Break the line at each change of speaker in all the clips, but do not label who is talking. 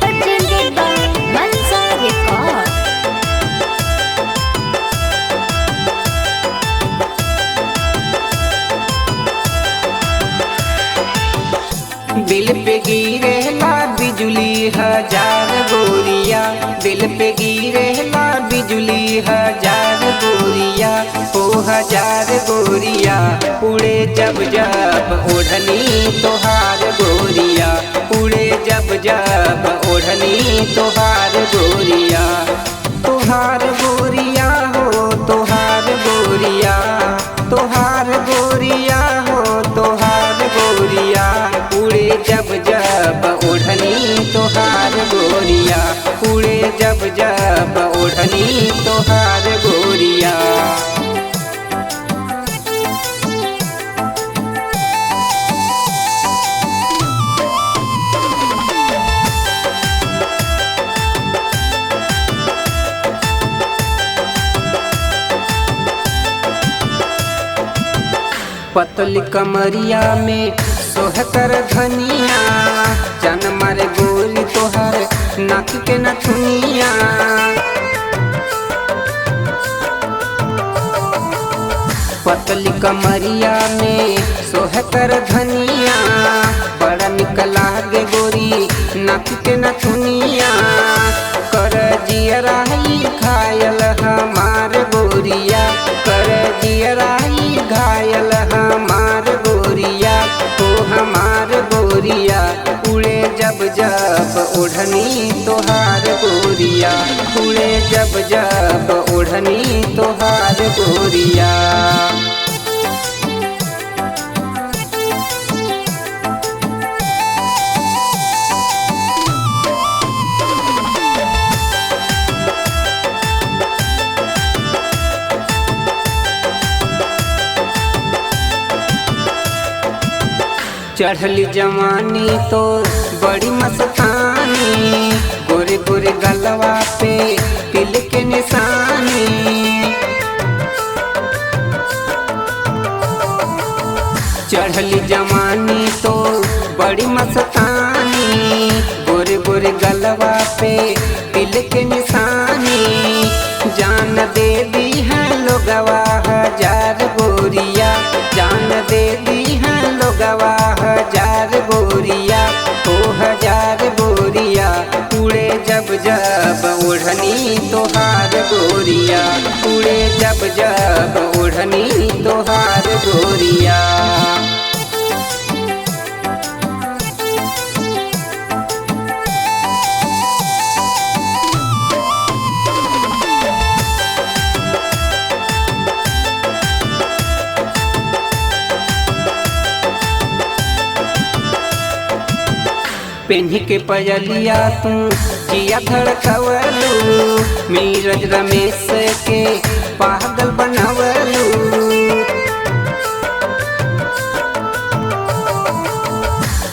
Presented by Mansa Record.
दिल पे गिरेला बिजुली हजार गोरिया, दिल पे गिरेला बिजुली हजार गोरिया, ओ हजार गोरिया। उड़े जब जब ओढ़नी तोहार गोरिया, उड़े जब जब ओढ़नी तोहार गोरिया। तोहार गोरिया हो तोहार गोरिया, तोहार गोरिया हो तोहार गोरिया। उड़े जब जब ओढ़नी तोहार गोरिया, उड़े जब जब ओढ़नी तोहार गोरिया। पतली कमरिया में सोहकर धनिया, जान मारे गोरी तोहार नाक के नथुनिया। पतली कमरिया में सोहकर धनिया, बड़ा निक लागे गोरी नाक के नथुनिया। कर जियराई घायल हमार गोरिया, कर जियराई घायल हमार गोरिया, ओ हमार गोरिया। उड़े जब जब ओढ़नी तोहार गोरिया, उड़े जब जब ओढ़नी तोहार गोरिया। चढ़ली जवानी तो बड़ी मस्तानी, गोरे गोरे गलवा पे तिल के निशानी। चढ़ली जवानी तो बड़ी मस्तानी, गोरे गोरे गलवा पे तिल के निशानी। जान दे दी है लोगवा हजार गोरिया, जान दे दी है लोगवा हजार गोरिया, ओ हजार गोरिया। उड़े जब जब ओढ़नी तोहार गोरिया, उड़े जब जब ओढ़नी तोहार गोरिया। पेन्ही के पयलिया तू जिया धड़कवलू, मीरज रमेश के पागल बनवलू।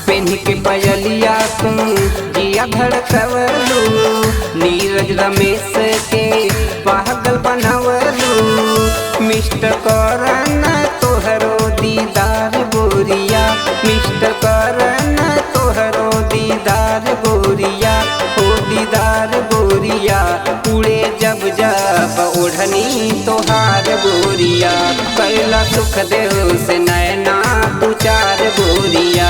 पेन्ही के पयलिया तू जिया धड़कवलू, नीरज रमेश के पागल बनवलू। मिस्टर करन तोहरो दीदार गोरिया, मिस्टर करन तोहरो दीदार गोरिया, ओ दीदार गोरिया। उड़े जब जब ओढ़नी तोहार गोरिया, कैला सुख देव से नैना तू चार गोरिया।